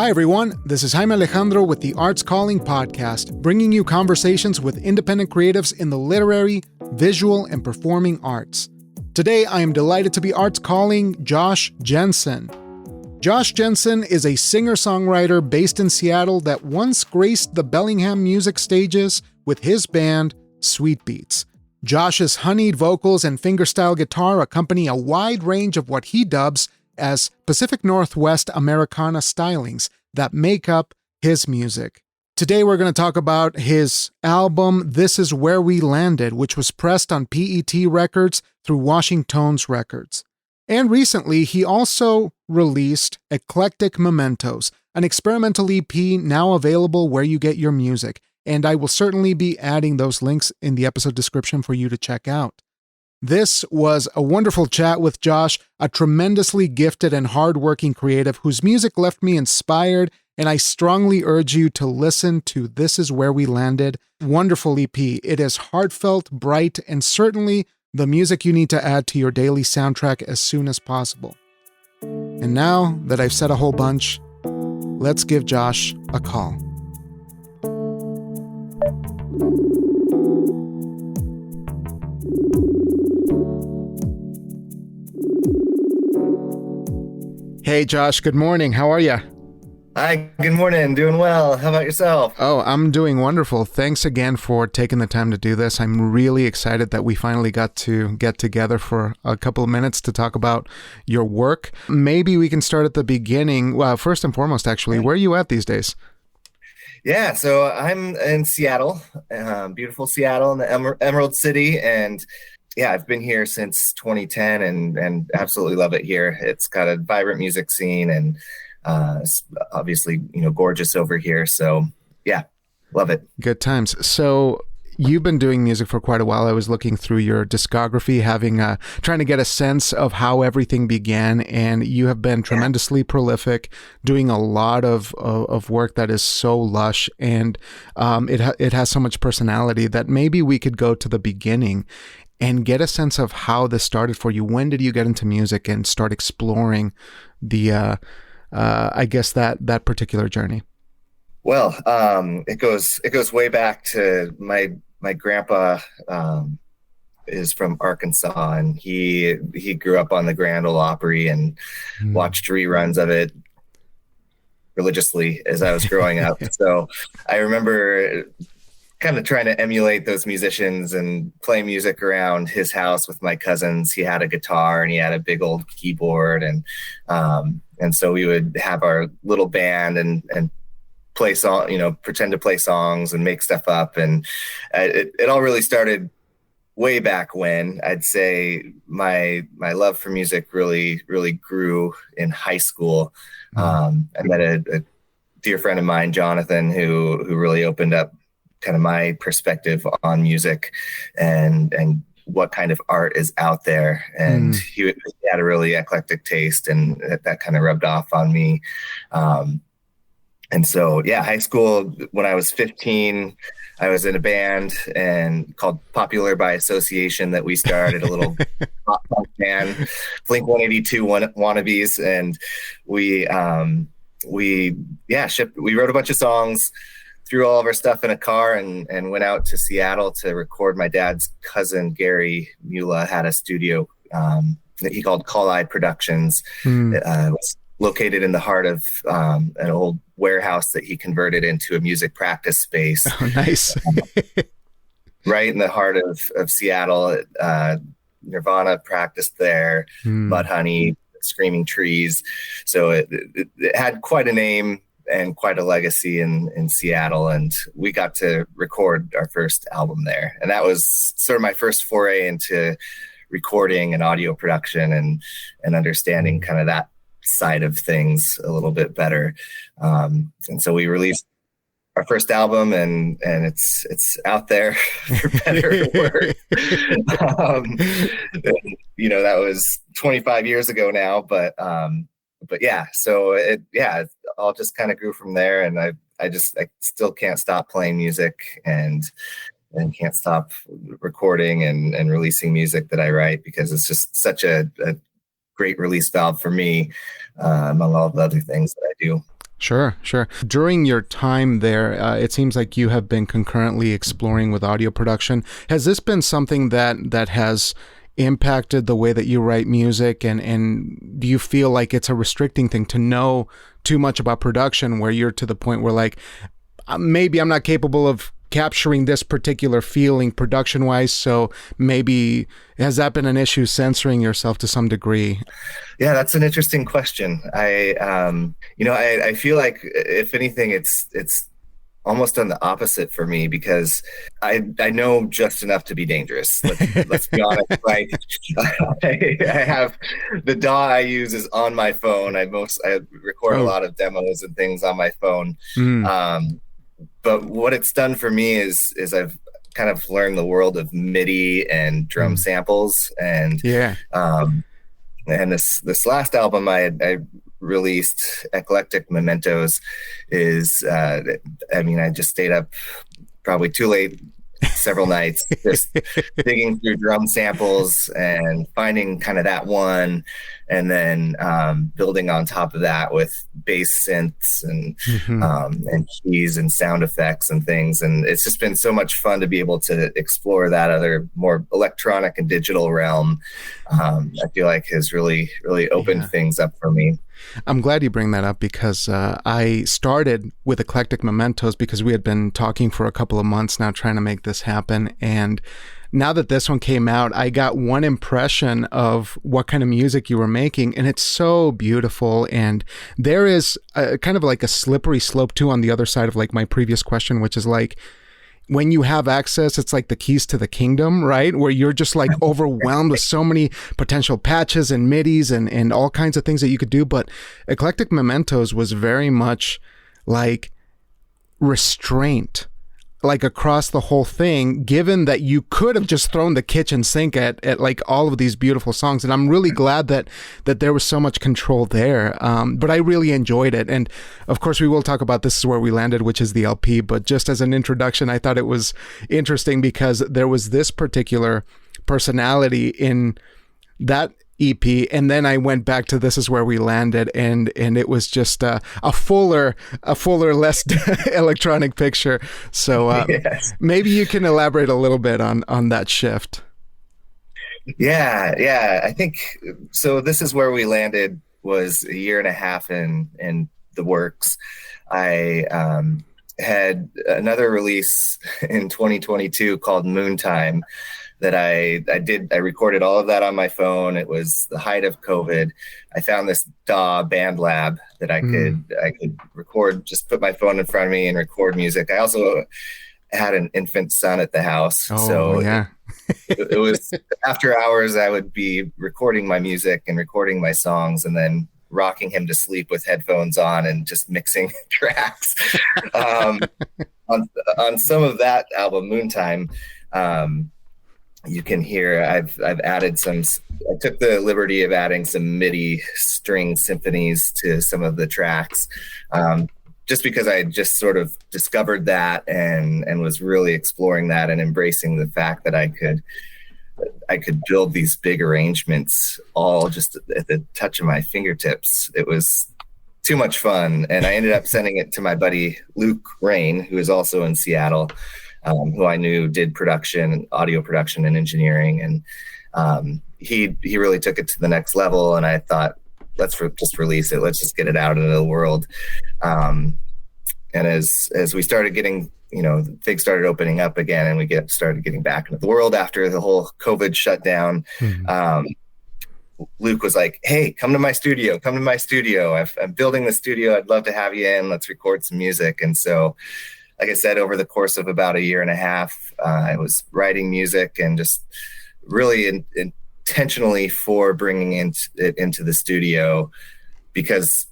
Hi, everyone. This is Jaime Alejandro with the Arts Calling podcast, bringing you conversations with independent creatives in the literary, visual, and performing arts. Today, I am delighted to be Arts Calling Josh Jensen. Josh Jensen is a singer-songwriter based in Seattle that once graced the Bellingham music stages with his band, Sweet Beets. Josh's honeyed vocals and fingerstyle guitar accompany a wide range of what he dubs as Pacific Northwest Americana stylings that make up his music. Today we're going to talk about his album, This Is Where We Landed, which was pressed on PET Records through Washington's Records. And recently, he also released Eclectic Mementos, an experimental EP now available where you get your music, and I will certainly be adding those links in the episode description for you to check out. This was a wonderful chat with Josh, a tremendously gifted and hardworking creative whose music left me inspired, and I strongly urge you to listen to This Is Where We Landed. Wonderful EP. It is heartfelt, bright, and certainly the music you need to add to your daily soundtrack as soon as possible. And now that I've said a whole bunch, let's give Josh a call. Hey, Josh, good morning. How are you? Hi, good morning. Doing well. How about yourself? Oh, I'm doing wonderful. Thanks again for taking the time to do this. I'm really excited that we finally got to get together for a couple of minutes to talk about your work. Maybe we can start at the beginning. Well, first and foremost, actually, where are you at these days? Yeah, so I'm in Seattle, beautiful Seattle in the Emerald City, and yeah, I've been here since 2010 and absolutely love it here. It's got a vibrant music scene and it's obviously, gorgeous over here. So yeah, love it. Good times. So you've been doing music for quite a while. I was looking through your discography, trying to get a sense of how everything began, and you have been tremendously prolific, doing a lot of work that is so lush, and it has so much personality that maybe we could go to the beginning and get a sense of how this started for you. When did you get into music and start exploring the, I guess that particular journey? Well, it goes way back to my grandpa is from Arkansas, and he grew up on the Grand Ole Opry and watched reruns of it religiously as I was growing up. So I remember kind of trying to emulate those musicians and play music around his house with my cousins. He had a guitar and he had a big old keyboard, and so we would have our little band and play song, pretend to play songs and make stuff up. And it all really started way back when. I'd say my love for music really, really grew in high school. I met a dear friend of mine, Jonathan, who really opened up kind of my perspective on music and what kind of art is out there. And he had a really eclectic taste, and that kind of rubbed off on me. And so, high school, when I was 15, I was in a band called Popular by Association that we started, a little pop punk band, Blink 182 wannabes. And we wrote a bunch of songs, threw all of our stuff in a car and went out to Seattle to record. My dad's cousin, Gary Mula, had a studio that he called Call Eye Productions. It was located in the heart of an old warehouse that he converted into a music practice space. Oh, nice. Right in the heart of Seattle. Nirvana practiced there, Mudhoney, Screaming Trees. So it had quite a name and quite a legacy in Seattle. And we got to record our first album there. And that was sort of my first foray into recording and audio production and understanding kind of that side of things a little bit better. And so we released our first album, and it's out there for better or worse. That was 25 years ago now, but yeah, so it all just kind of grew from there. And I still can't stop playing music and can't stop recording and releasing music that I write, because it's just such a great release valve for me, among all the other things that I do. Sure, sure. During your time there, it seems like you have been concurrently exploring with audio production. Has this been something that has impacted the way that you write music, and do you feel like it's a restricting thing to know too much about production, where you're to the point where like maybe I'm not capable of capturing this particular feeling production wise, so maybe has that been an issue censoring yourself to some degree? Yeah, that's an interesting question. I feel like if anything, it's almost on the opposite for me, because I know just enough to be dangerous. Let's be honest. Like I have the DAW I use is on my phone. I record a lot of demos and things on my phone. But what it's done for me is I've kind of learned the world of MIDI and drum samples, and this last album I released, Eclectic Mementos, is I just stayed up probably too late several nights just digging through drum samples and finding kind of that one, and then building on top of that with bass synths and keys and sound effects and things. And it's just been so much fun to be able to explore that other more electronic and digital realm. I feel like has really opened things up for me. I'm glad you bring that up, because I started with Eclectic Mementos because we had been talking for a couple of months now trying to make this happen. And now that this one came out, I got one impression of what kind of music you were making, and it's so beautiful. And there is kind of like a slippery slope too on the other side of like my previous question, which is like, when you have access, it's like the keys to the kingdom, right? Where you're just like overwhelmed with so many potential patches and MIDIs and all kinds of things that you could do. But Eclectic Mementos was very much like restraint, like across the whole thing, given that you could have just thrown the kitchen sink at like all of these beautiful songs. And I'm really glad that there was so much control there. But I really enjoyed it. And of course, we will talk about This Is Where We Landed, which is the LP. But just as an introduction, I thought it was interesting because there was this particular personality in that EP, and then I went back to This Is Where We Landed, and it was just a fuller, less electronic picture. So maybe you can elaborate a little bit on that shift. Yeah, I think so. This Is Where We Landed was a year and a half in the works. I had another release in 2022 called Moontime that I recorded all of that on my phone. It was the height of COVID. I found this DAW Band Lab that I could record, just put my phone in front of me and record music. I also had an infant son at the house. It was after hours, I would be recording my music and recording my songs, and then rocking him to sleep with headphones on and just mixing tracks. On some of that album, Moontime, you can hear I've added I took the liberty of adding some MIDI string symphonies to some of the tracks, just because I just sort of discovered that and was really exploring that and embracing the fact that I could build these big arrangements all just at the touch of my fingertips. It was too much fun. And I ended up sending it to my buddy Luke Rain, who is also in Seattle, who I knew did production, audio production and engineering. And he really took it to the next level. And I thought, let's just release it. Let's just get it out into the world. And as we started getting, things started opening up again, and we started getting back into the world after the whole COVID shutdown. Luke was like, "Hey, come to my studio. I'm building the studio. I'd love to have you in. Let's record some music." And so, like I said, over the course of about a year and a half, I was writing music and just really intentionally for bringing it into the studio, because,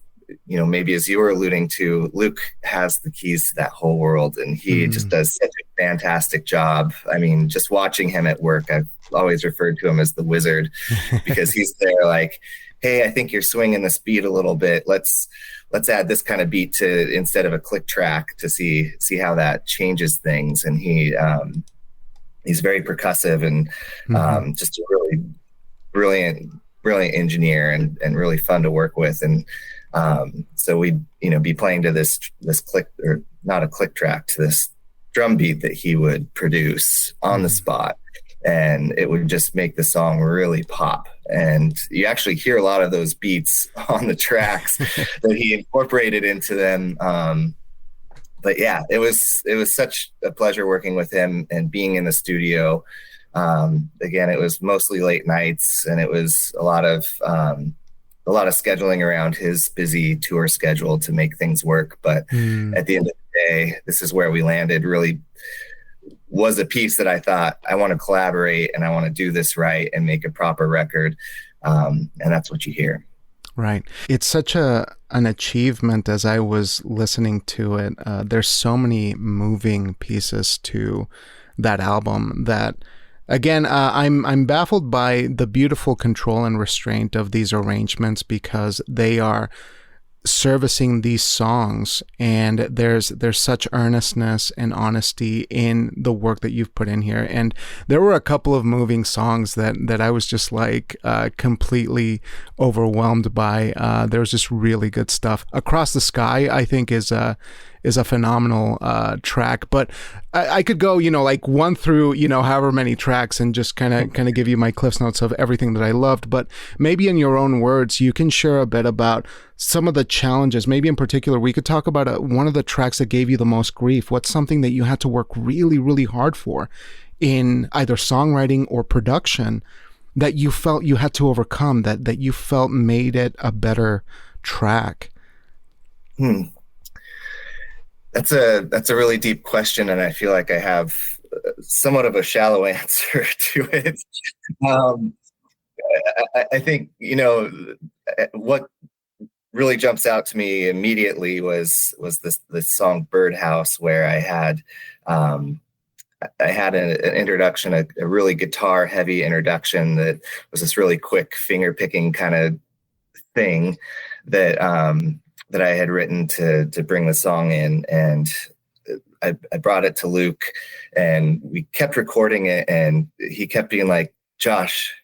maybe as you were alluding to, Luke has the keys to that whole world, and he just does such a fantastic job. I mean, just watching him at work, I've always referred to him as the wizard, because he's there like, "Hey, I think you're swinging this beat a little bit. Let's add this kind of beat to instead of a click track to see how that changes things." And he's very percussive and just a really brilliant engineer and really fun to work with. And So we'd, be playing to this click, or not a click track, to this drum beat that he would produce on the spot. And it would just make the song really pop. And you actually hear a lot of those beats on the tracks that he incorporated into them. But yeah, it was such a pleasure working with him and being in the studio. Again, it was mostly late nights, and it was a lot of scheduling around his busy tour schedule to make things work. But at the end of the day, this is where we landed. Really was a piece that I thought, I want to collaborate and I want to do this right and make a proper record. And that's what you hear. Right. It's such an achievement as I was listening to it. There's so many moving pieces to that album that, again, I'm baffled by the beautiful control and restraint of these arrangements, because they are servicing these songs, and there's such earnestness and honesty in the work that you've put in here. And there were a couple of moving songs that I was just like completely overwhelmed by. There was just really good stuff. Across the Sky, I think, is a phenomenal track, but I could go, like one through, however many tracks, and just kind of give you my Cliff's Notes of everything that I loved. But maybe in your own words, you can share a bit about some of the challenges. Maybe in particular, we could talk about one of the tracks that gave you the most grief. What's something that you had to work really, really hard for in either songwriting or production that you felt you had to overcome, that you felt made it a better track? That's a really deep question, and I feel like I have somewhat of a shallow answer to it. I think, what really jumps out to me immediately was this song Birdhouse, where I had an introduction, a really guitar heavy introduction that was this really quick finger picking kind of thing that I had written to bring the song in. And I brought it to Luke, and we kept recording it, and he kept being like, "Josh,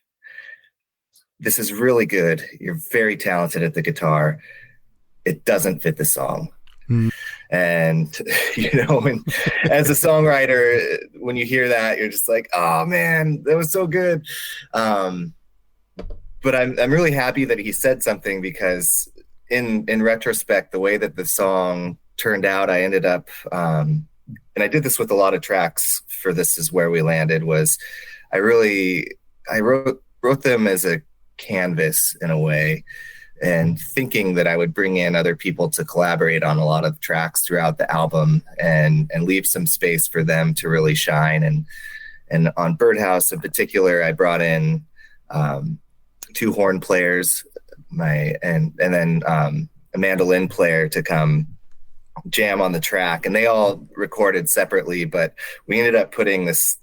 this is really good. You're very talented at the guitar. It doesn't fit the song." And, as a songwriter, when you hear that, you're just like, "Oh man, that was so good." But I'm really happy that he said something, because in retrospect, the way that the song turned out, I ended up, and I did this with a lot of tracks for This Is Where We Landed, was I wrote them as a canvas in a way, and thinking that I would bring in other people to collaborate on a lot of tracks throughout the album, and leave some space for them to really shine. And on Birdhouse in particular, I brought in 2 horn players, and then a mandolin player to come jam on the track, and they all recorded separately, but we ended up putting this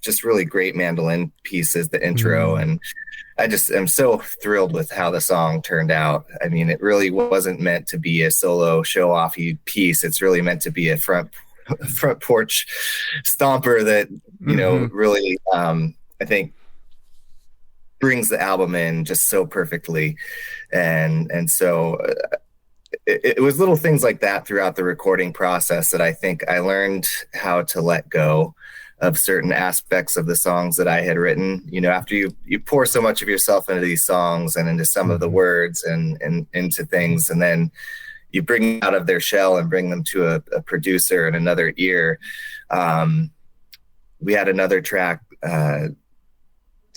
just really great mandolin piece as the intro. And I just am so thrilled with how the song turned out. I mean, it really wasn't meant to be a solo show-offy piece. It's really meant to be a front porch stomper that, really, I think brings the album in just so perfectly. And so it was little things like that throughout the recording process that I think I learned how to let go of certain aspects of the songs that I had written. After you pour so much of yourself into these songs and into some of the words and into things, and then you bring them out of their shell and bring them to a producer and another ear. We had another track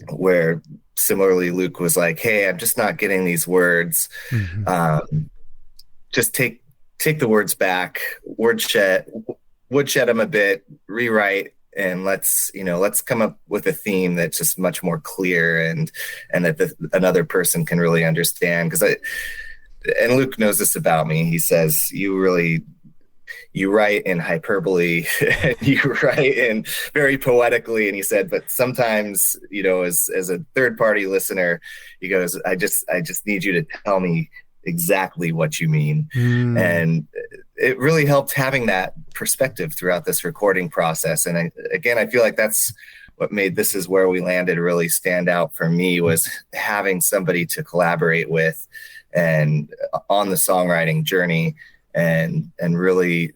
where similarly Luke was like, "Hey, I'm just not getting these words. Just take the words back, woodshed them a bit, rewrite, and let's come up with a theme that's just much more clear and that another person can really understand." And Luke knows this about me. He says, you write in hyperbole, and you write in very poetically. And he said, but sometimes, as a third party listener, he goes, I just need you to tell me exactly what you mean. And it really helped having that perspective throughout this recording process. And I feel like that's what made This Is Where We Landed really stand out for me, was having somebody to collaborate with and on the songwriting journey, and really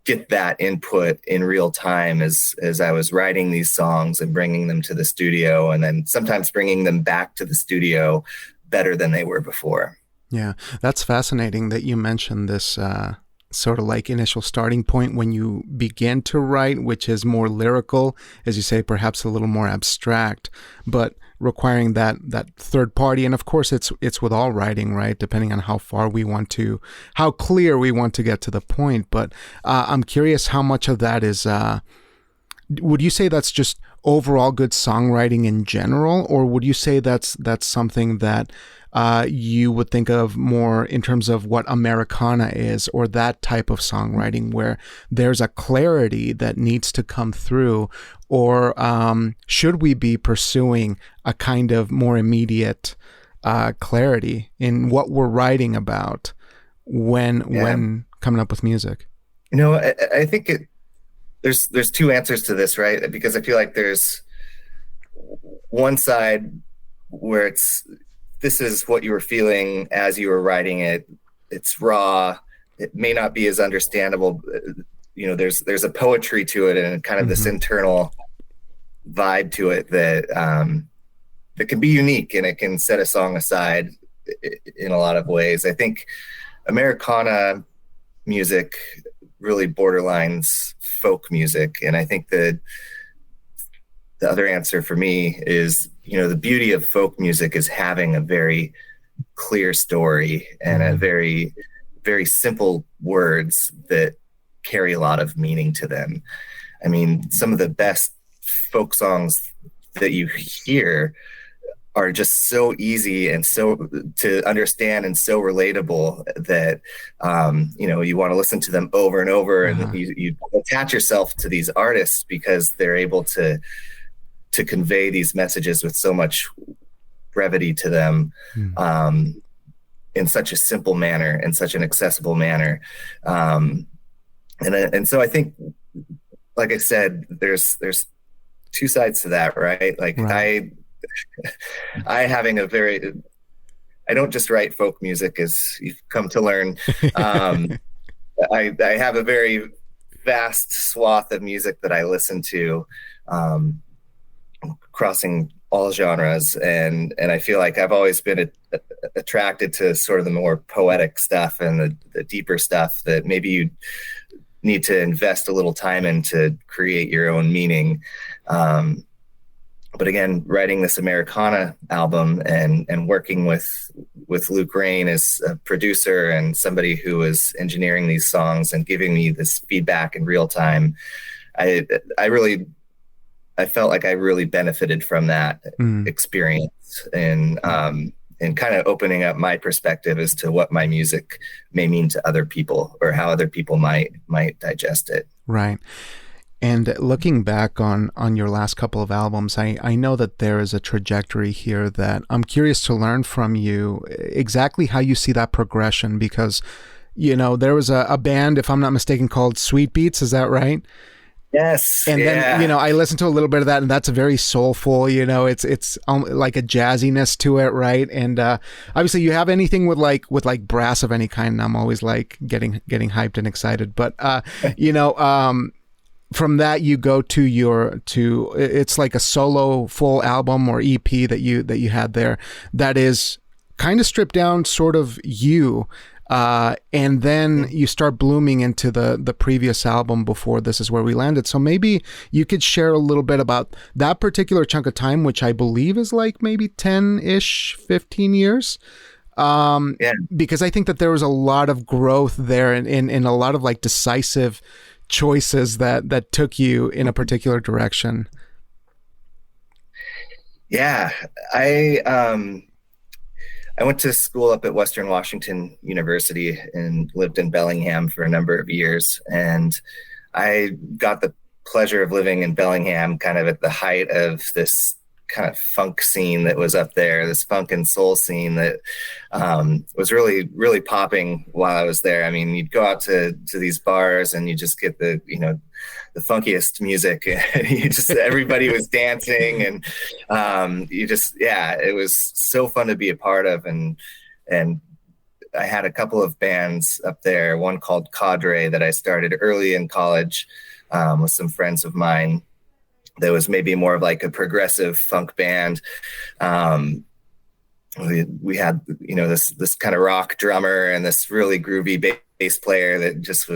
get that input in real time as I was writing these songs and bringing them to the studio, and then sometimes bringing them back to the studio better than they were before. Yeah, that's fascinating that you mentioned this sort of like initial starting point when you begin to write, which is more lyrical, as you say, perhaps a little more abstract, but requiring that third party. And of course, it's with all writing, right? Depending on how clear we want to get to the point. But I'm curious how much of that is, would you say that's just overall good songwriting in general, or would you say that's something that you would think of more in terms of what Americana is, or that type of songwriting where there's a clarity that needs to come through, or should we be pursuing a kind of more immediate clarity in what we're writing about when coming up with music? I think there's two answers to this, right? Because I feel like there's one side where this is what you were feeling as you were writing it. It's raw. It may not be as understandable. There's a poetry to it and kind of this internal vibe to it that can be unique, and it can set a song aside in a lot of ways. I think Americana music really borderlines folk music. And I think that the other answer for me is, the beauty of folk music is having a very clear story and a very, very simple words that carry a lot of meaning to them. I mean, some of the best folk songs that you hear are just so easy and so to understand and so relatable that, you want to listen to them over and over, and you attach yourself to these artists because they're able to convey these messages with so much brevity to them, in such a simple manner, in such an accessible manner. And so I think, like I said, there's two sides to that, right? Like right. I don't just write folk music, as you've come to learn. I have a very vast swath of music that I listen to, crossing all genres. And I feel like I've always been attracted to sort of the more poetic stuff and the deeper stuff that maybe you need to invest a little time in to create your own meaning. But again, writing this Americana album and working with Luke Rain as a producer and somebody who was engineering these songs and giving me this feedback in real time, I felt like I really benefited from that experience and kind of opening up my perspective as to what my music may mean to other people or how other people might digest it. Right. And looking back on your last couple of albums, I know that there is a trajectory here that I'm curious to learn from you exactly how you see that progression, because, there was a band, if I'm not mistaken, called Sweet Beets. Is that right? Yes. And then, I listened to a little bit of that, and that's very soulful, it's like a jazziness to it. Right. And, obviously you have anything with brass of any kind, and I'm always like getting hyped and excited, but, from that you go to it's like a solo full album or EP that you had there that is kind of stripped down sort of you. And then you start blooming into the previous album before This Is Where We Landed. So maybe you could share a little bit about that particular chunk of time, which I believe is like maybe 10-ish, 15 years. Because I think that there was a lot of growth there and a lot of like decisive choices that took you in a particular direction. Yeah. I went to school up at Western Washington University and lived in Bellingham for a number of years. And I got the pleasure of living in Bellingham kind of at the height of this kind of funk scene that was up there, this funk and soul scene that was really, really popping while I was there. I mean, you'd go out to these bars and you just get the funkiest music. Everybody was dancing and it was so fun to be a part of and I had a couple of bands up there, one called Cadre that I started early in college with some friends of mine. That was maybe more of like a progressive funk band. We had, this kind of rock drummer and this really groovy bass player that just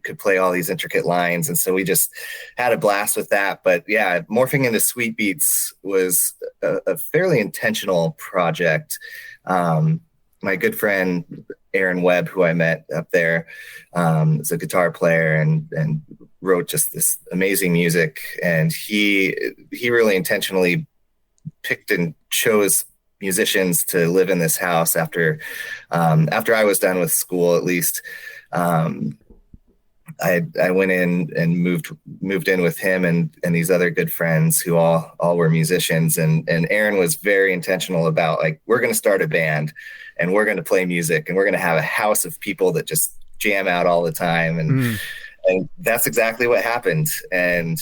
could play all these intricate lines. And so we just had a blast with that. But yeah, morphing into Sweet Beets was a fairly intentional project. My good friend, Aaron Webb, who I met up there, is a guitar player and wrote just this amazing music. And he really intentionally picked and chose musicians to live in this house after I was done with school, at least. I went in and moved in with him and these other good friends who all were musicians. And Aaron was very intentional about, like, we're going to start a band and we're going to play music and we're going to have a house of people that just jam out all the time. And that's exactly what happened. And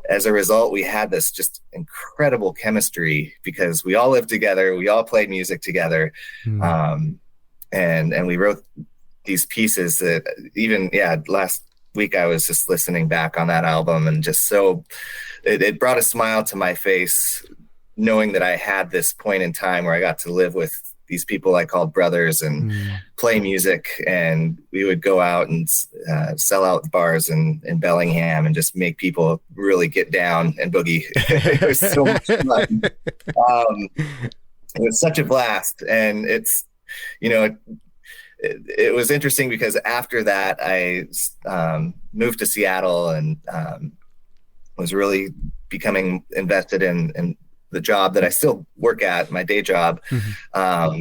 as a result, we had this just incredible chemistry because we all lived together. We all played music together. And we wrote these pieces that even, last week I was just listening back on that album and just it brought a smile to my face knowing that I had this point in time where I got to live with these people I called brothers and play music. And we would go out and sell out bars in Bellingham and just make people really get down and boogie. It was so much fun. It was such a blast. And it's, it was interesting because after that, I moved to Seattle and was really becoming invested in the job that I still work at, my day job. But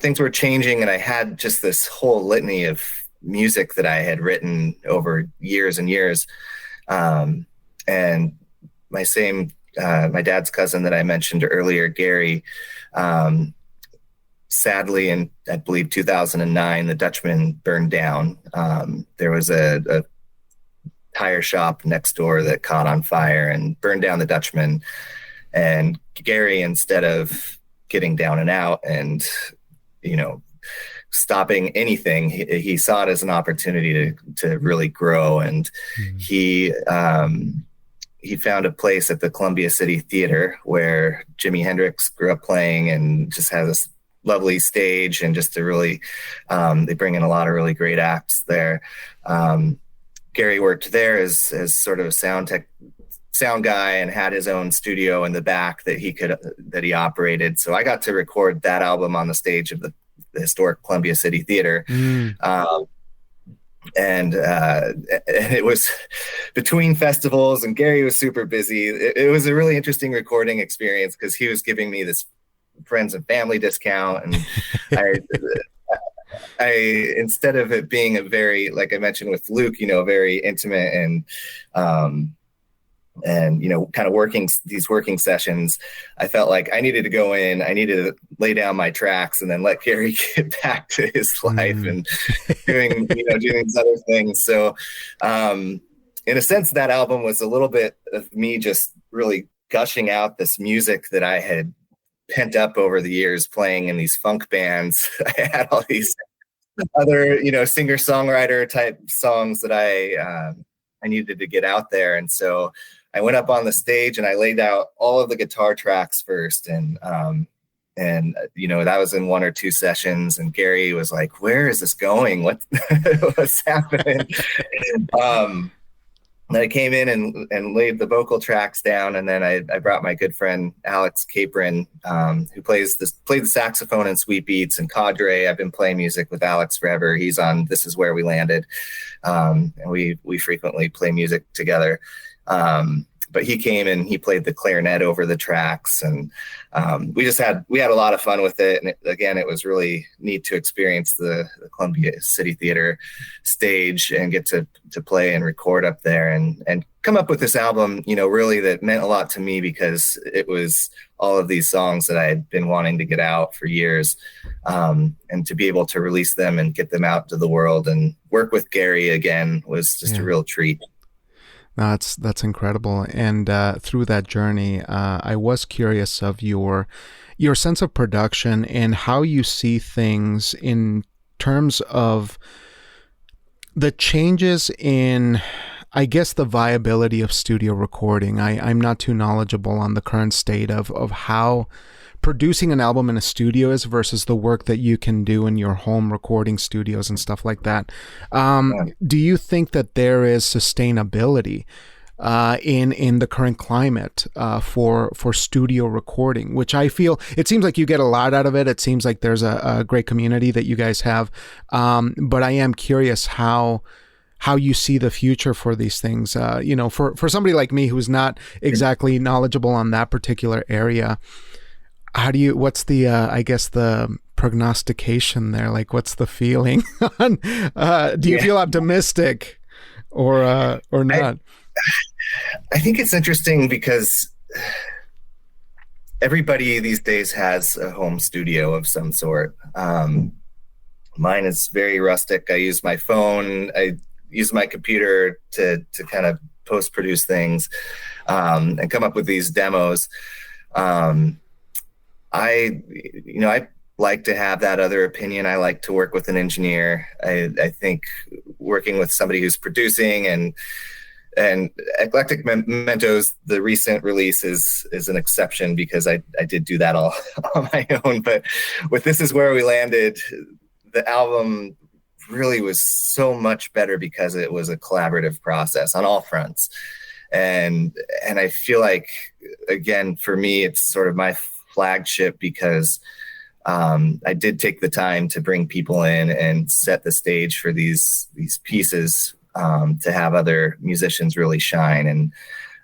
things were changing and I had just this whole litany of music that I had written over years and years. And my dad's cousin that I mentioned earlier, Gary, sadly, in I believe 2009, the Dutchman burned down. There was a tire shop next door that caught on fire and burned down the Dutchman. And Gary, instead of getting down and out and, stopping anything, he saw it as an opportunity to really grow. And he found a place at the Columbia City Theater where Jimi Hendrix grew up playing and just has this lovely stage and just they bring in a lot of really great acts there. Gary worked there as sort of a sound guy and had his own studio in the back that he operated. So I got to record that album on the stage of the historic Columbia City Theater. And it was between festivals and Gary was super busy. It was a really interesting recording experience because he was giving me this friends and family discount. And I instead of it being a very, like I mentioned with Luke, very intimate and kind of working sessions, I felt like I needed to go in, I needed to lay down my tracks and then let Gary get back to his life and doing these other things. So in a sense, that album was a little bit of me just really gushing out this music that I had pent up over the years playing in these funk bands. I had all these other, singer-songwriter type songs that I needed to get out there. And so I went up on the stage and I laid out all of the guitar tracks first. And that was in one or two sessions. And Gary was like, where is this going? What's happening? Then I came in and laid the vocal tracks down. And then I brought my good friend, Alex Capron, who played the saxophone in Sweet Beets and Cadre. I've been playing music with Alex forever. He's on This Is Where We Landed. And we frequently play music together. But he came and he played the clarinet over the tracks, and we had a lot of fun with it. And it was really neat to experience the Columbia City Theater stage and get to play and record up there and come up with this album, really that meant a lot to me because it was all of these songs that I had been wanting to get out for years, and to be able to release them and get them out to the world and work with Gary again was just a real treat. That's incredible. And through that journey, I was curious of your sense of production and how you see things in terms of the changes in, I guess, the viability of studio recording. I'm not too knowledgeable on the current state of how producing an album in a studio is versus the work that you can do in your home recording studios and stuff like that. Do you think that there is sustainability in the current climate for studio recording, which I feel it seems like you get a lot out of it. It seems like there's a great community that you guys have, but I am curious how you see the future for these things. For somebody like me who's not exactly knowledgeable on that particular area. What's the, I guess, the prognostication there? Like, what's the feeling? Do you feel optimistic or not? I think it's interesting because everybody these days has a home studio of some sort. Mine is very rustic. I use my phone. I use my computer to kind of post-produce things and come up with these demos. I like to have that other opinion. I like to work with an engineer. I think working with somebody who's producing and Eclectic Mementos, the recent release is an exception because I did do that all on my own. But with This Is Where We Landed, the album really was so much better because it was a collaborative process on all fronts. And I feel like, again, for me, it's sort of my flagship because I did take the time to bring people in and set the stage for these pieces to have other musicians really shine.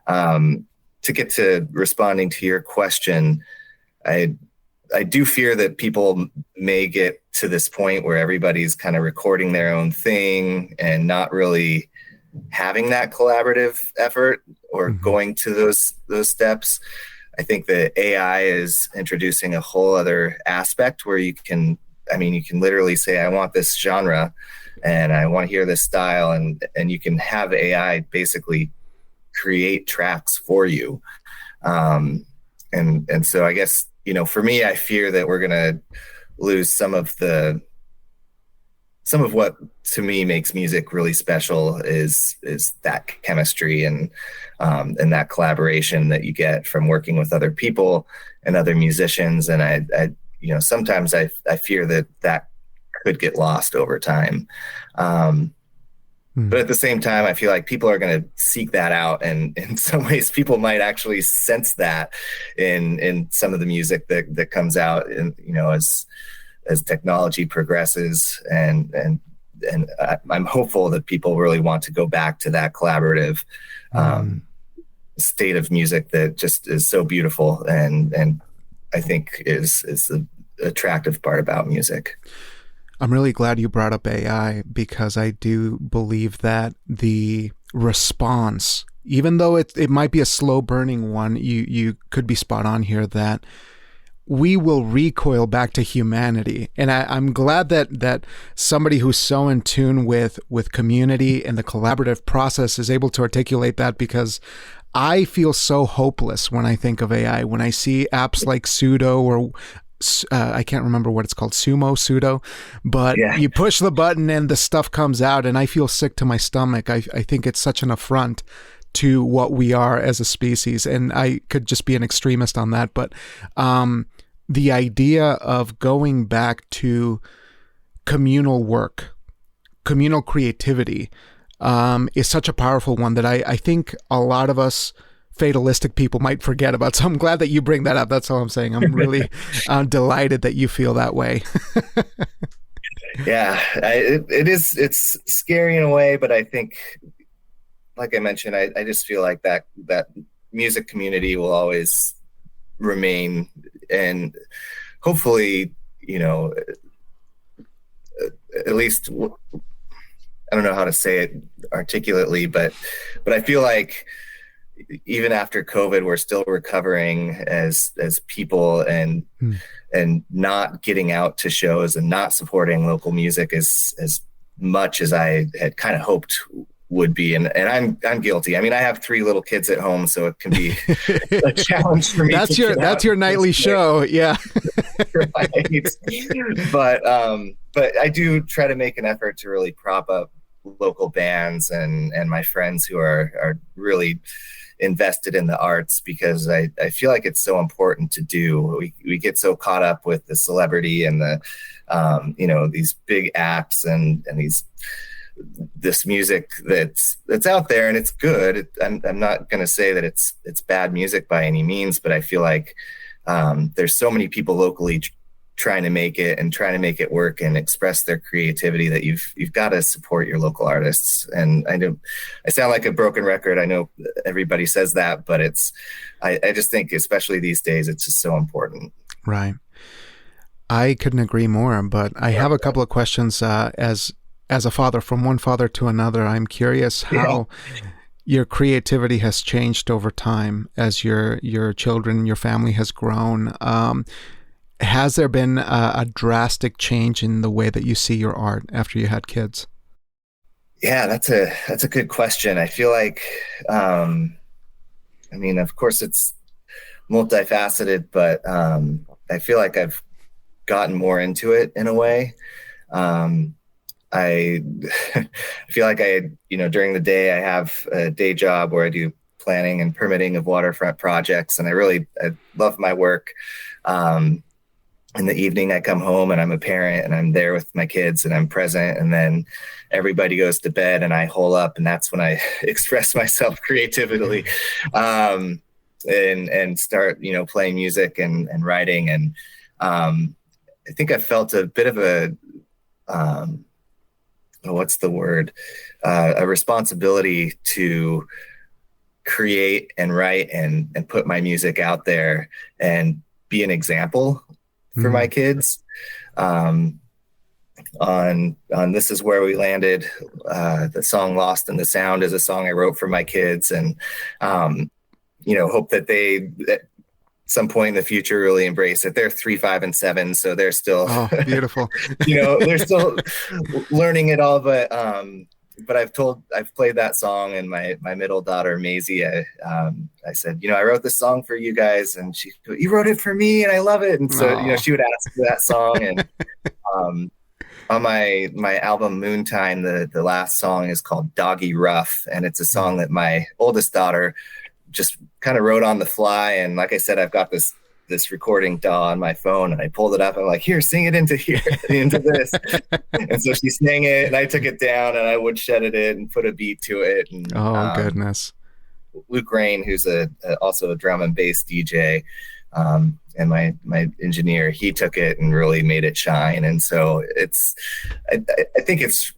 And to get to responding to your question, I do fear that people may get to this point where everybody's kind of recording their own thing and not really having that collaborative effort or going to those steps. I think that AI is introducing a whole other aspect where you can literally say, I want this genre and I want to hear this style. And you can have AI basically create tracks for you. And so I guess, for me, I fear that we're going to lose some of what to me makes music really special is that chemistry and that collaboration that you get from working with other people and other musicians. And I sometimes I fear that could get lost over time. But at the same time, I feel like people are going to seek that out. And in some ways, people might actually sense that in some of the music that comes out and, as technology progresses and I'm hopeful that people really want to go back to that collaborative state of music that just is so beautiful and I think is the attractive part about music. I'm really glad you brought up AI because I do believe that the response, even though it might be a slow burning one, you could be spot on here that we will recoil back to humanity. And I'm glad that somebody who's so in tune with community and the collaborative process is able to articulate that, because I feel so hopeless when I think of AI. When I see apps like Sudo or I can't remember what it's called, Sudo, but you push the button and the stuff comes out and I feel sick to my stomach. I think it's such an affront to what we are as a species. And I could just be an extremist on that. But the idea of going back to communal work, communal creativity is such a powerful one that I think a lot of us fatalistic people might forget about. So I'm glad that you bring that up. That's all I'm saying. I'm really delighted that you feel that way. Yeah, it's scary in a way, but I think, like I mentioned, I just feel like that music community will always remain, and hopefully, at least, I don't know how to say it articulately, but I feel like even after COVID, we're still recovering as people and not getting out to shows and not supporting local music as much as I had kind of hoped would be. And I'm guilty. I mean, I have 3 little kids at home, so it can be a challenge for me. That's your nightly show. Yeah. Right. But I do try to make an effort to really prop up local bands and my friends who are really invested in the arts, because I feel like it's so important to do. We get so caught up with the celebrity and the these big acts and this music that's out there, and it's good. I'm not going to say that it's bad music by any means, but I feel like there's so many people locally trying to make it work and express their creativity that you've got to support your local artists. And I know I sound like a broken record. I know everybody says that, but I just think, especially these days, it's just so important. Right. I couldn't agree more, but I have a couple of questions as a father, from one father to another. I'm curious how your creativity has changed over time as your children, your family has grown. Has there been a drastic change in the way that you see your art after you had kids? Yeah, that's a good question. I feel like, I mean, of course it's multifaceted, but I feel like I've gotten more into it in a way. I feel like during the day I have a day job where I do planning and permitting of waterfront projects, and I love my work. In the evening, I come home and I'm a parent and I'm there with my kids and I'm present, and then everybody goes to bed and I hole up, and that's when I express myself creatively, and start, playing music and writing. And I think I felt a bit of a, what's the word? A responsibility to create and write and put my music out there and be an example for my kids. On This Is Where We Landed, the song Lost in the Sound is a song I wrote for my kids, and hope that they at some point in the future really embrace it. They're 3, 5, and 7, so they're still beautiful. They're still learning it all, but I've played that song, and my middle daughter Maisie, I said, I wrote this song for you guys, and you wrote it for me, and I love it. And so she would ask for that song. And on my album Moontime, the last song is called Doggy Rough, and it's a song that my oldest daughter just kind of wrote on the fly. And like I said, I've got this recording DAW on my phone, and I pulled it up. I'm like, here, sing it into this. And so she sang it, and I took it down and I woodshedded it and put a beat to it. And, goodness. Luke Rain, who's also a drum and bass DJ, and my engineer, he took it and really made it shine. And so I think it's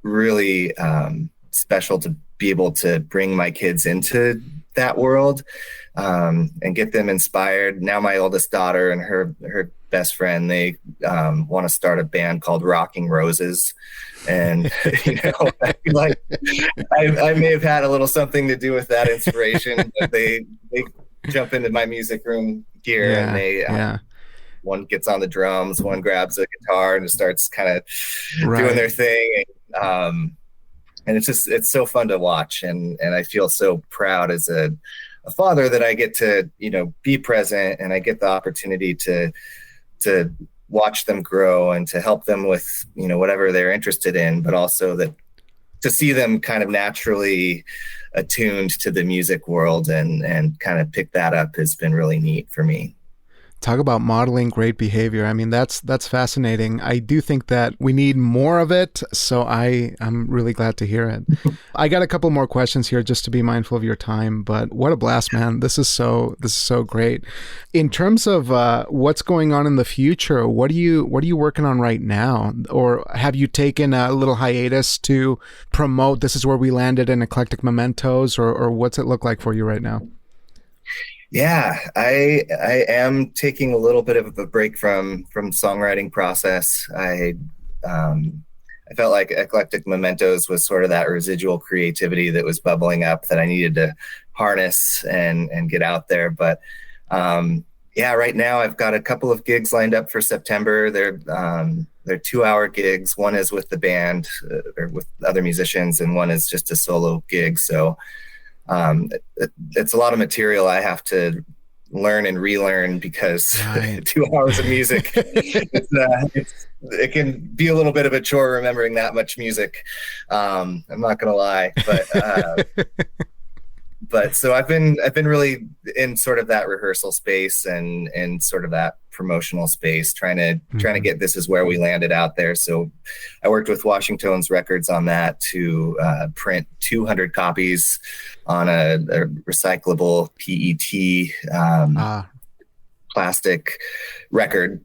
really special to be able to bring my kids into that world, and get them inspired. Now my oldest daughter and her best friend, they want to start a band called Rocking Roses. And I feel like I may have had a little something to do with that inspiration, but they jump into my music room gear, and they one gets on the drums, one grabs a guitar and starts kind of doing their thing. And it's so fun to watch. And I feel so proud as a father that I get to, be present, and I get the opportunity to watch them grow and to help them with, whatever they're interested in, but also that to see them kind of naturally attuned to the music world and kind of pick that up has been really neat for me. Talk about modeling great behavior. I mean, that's fascinating. I do think that we need more of it, so I'm really glad to hear it. I got a couple more questions here just to be mindful of your time, but what a blast, man. This is so great. In terms of what's going on in the future, what are you working on right now? Or have you taken a little hiatus to promote This Is Where We Landed and Eclectic Mementos, or what's it look like for you right now? Yeah, I am taking a little bit of a break from songwriting process. I felt like Eclectic Mementos was sort of that residual creativity that was bubbling up that I needed to harness and get out there. But right now I've got a couple of gigs lined up for September. They're they're 2-hour gigs. One is with the band or with other musicians, and one is just a solo gig. So it's a lot of material I have to learn and relearn because Right. 2 hours of music, it can be a little bit of a chore remembering that much music. I'm not going to lie, but so I've been really in sort of that rehearsal space and sort of that promotional space, trying to get This Is Where We Landed out there. So I worked with Washington's Records on that to print 200 copies on a recyclable PET plastic record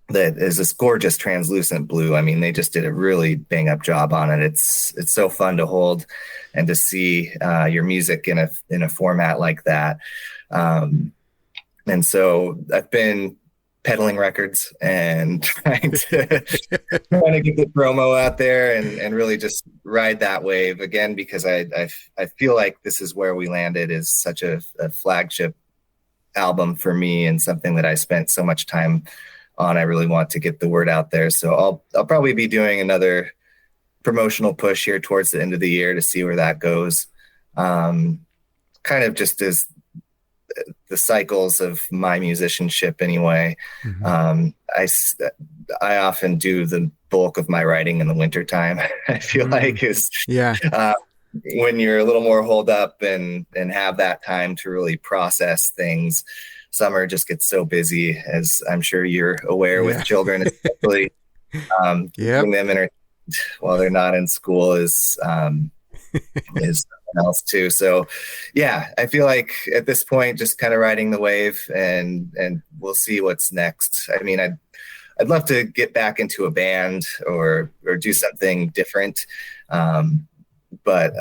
that is this gorgeous translucent blue. I mean, they just did a really bang up job on it. It's so fun to hold and to see your music in a format like that. And so I've been peddling records and trying to get the promo out there and really just ride that wave again, because I feel like This Is Where We Landed is such a flagship album for me and something that I spent so much time on. I really want to get the word out there. So I'll probably be doing another promotional push here towards the end of the year to see where that goes. Kind of just as the cycles of my musicianship anyway. I often do the bulk of my writing in the wintertime. I feel like is when you're a little more holed up and have that time to really process things. Summer just gets so busy, as I'm sure you're aware, with children, especially keeping them entertained while they're not in school is something else too. So I feel like at this point, just kind of riding the wave and we'll see what's next. I mean, I'd love to get back into a band or do something different. But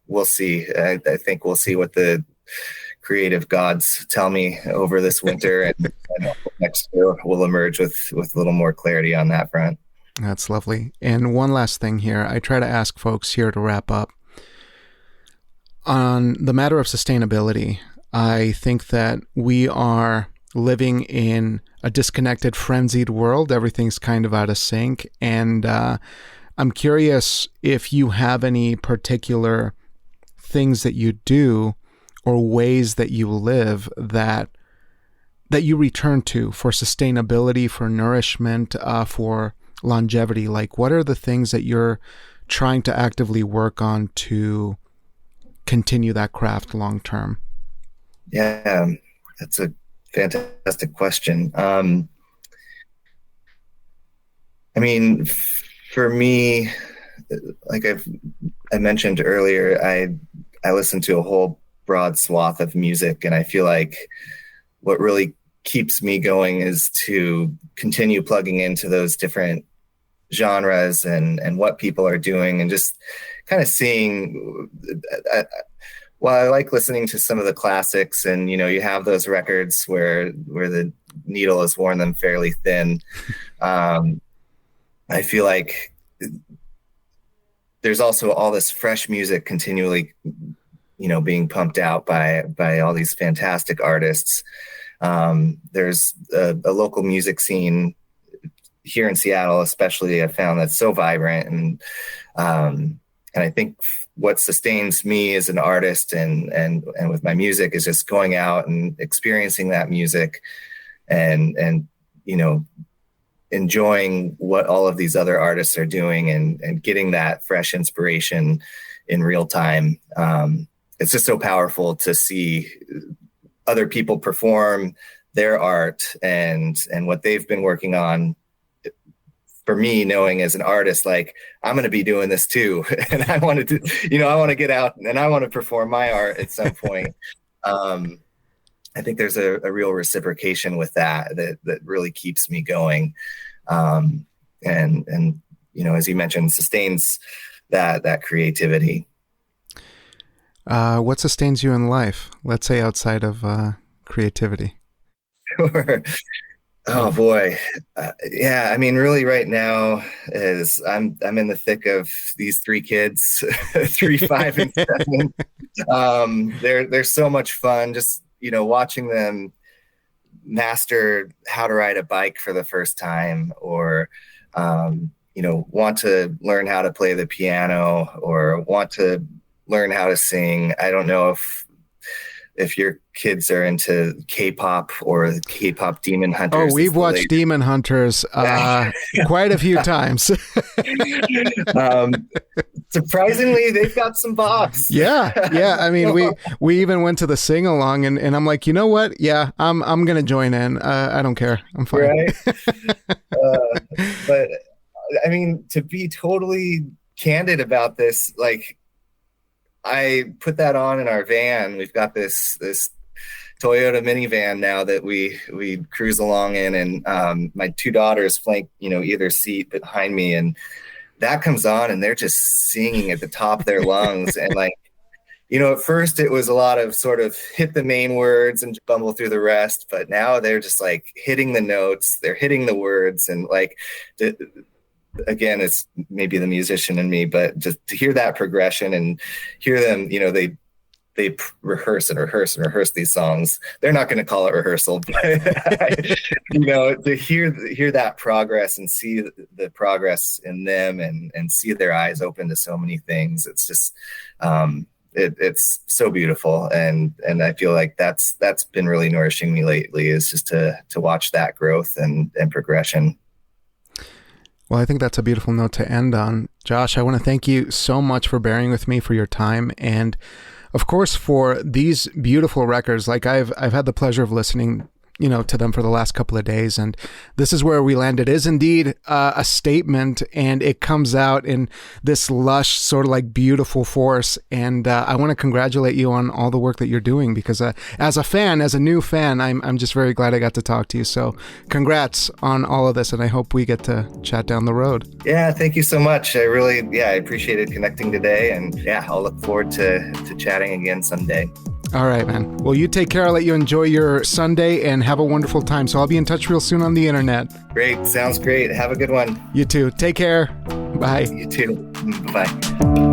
we'll see. I think we'll see what the creative gods tell me over this winter, and next year we'll emerge with a little more clarity on that front. That's lovely. And one last thing here. I try to ask folks here to wrap up on the matter of sustainability. I think that we are living in a disconnected, frenzied world. Everything's kind of out of sync. And I'm curious if you have any particular things that you do or ways that you live that you return to for sustainability, for nourishment, for longevity. Like, what are the things that you're trying to actively work on to continue that craft long term? Yeah, that's a fantastic question. I mean, for me, like I mentioned earlier, I listen to a whole broad swath of music, and I feel like what really keeps me going is to continue plugging into those different genres and what people are doing, and just kind of seeing. While I like listening to some of the classics, and you have those records where the needle has worn them fairly thin, I feel like there's also all this fresh music continually being pumped out by all these fantastic artists. There's a local music scene here in Seattle, especially, I found that's so vibrant, and I think what sustains me as an artist and with my music is just going out and experiencing that music and enjoying what all of these other artists are doing and getting that fresh inspiration in real time. It's just so powerful to see other people perform their art and what they've been working on. For me, knowing as an artist, like, I'm going to be doing this too. And I want to I want to get out and I want to perform my art at some point. I think there's a real reciprocation with that really keeps me going. And as you mentioned, sustains that creativity. What sustains you in life? Let's say outside of creativity. Sure. Oh boy. I mean, really right now is I'm in the thick of these 3 kids, 3, 5, and 7. They're so much fun. Just, watching them master how to ride a bike for the first time, or want to learn how to play the piano, or want to learn how to sing. I don't know if your kids are into K-pop or K-pop Demon Hunters. Oh, we've watched Demon Hunters quite a few times. Surprisingly, they've got some bops. Yeah. I mean, we even went to the sing along, and I'm like, you know what? Yeah, I'm gonna join in. I don't care. I'm fine. Right. But I mean, to be totally candid about this, like, I put that on in our van. We've got this Toyota minivan now that we cruise along in, and my two daughters flank, either seat behind me, and that comes on, and they're just singing at the top of their lungs. And like, at first it was a lot of sort of hit the main words and bumble through the rest, but now they're just like hitting the notes, they're hitting the words, and like, again, it's maybe the musician in me, but just to hear that progression and hear them, they rehearse these songs. They're not going to call it rehearsal, but to hear that progress and see the progress in them and see their eyes open to so many things. It's just, it's so beautiful. And I feel like that's been really nourishing me lately, is just to watch that growth and progression. Well, I think that's a beautiful note to end on. Josh, I want to thank you so much for bearing with me, for your time, and of course for these beautiful records. Like I've had the pleasure of listening, to them for the last couple of days, and this is where we landed. It is indeed a statement, and it comes out in this lush, sort of like beautiful force. And I want to congratulate you on all the work that you're doing, because as a new fan, I'm just very glad I got to talk to you. So congrats on all of this, and I hope we get to chat down the road. Yeah, thank you so much. I appreciated connecting today, and I'll look forward to chatting again someday. All right, man. Well, you take care. I'll let you enjoy your Sunday and have a wonderful time. So I'll be in touch real soon on the internet. Great. Sounds great. Have a good one. You too. Take care. Bye. You too. Bye.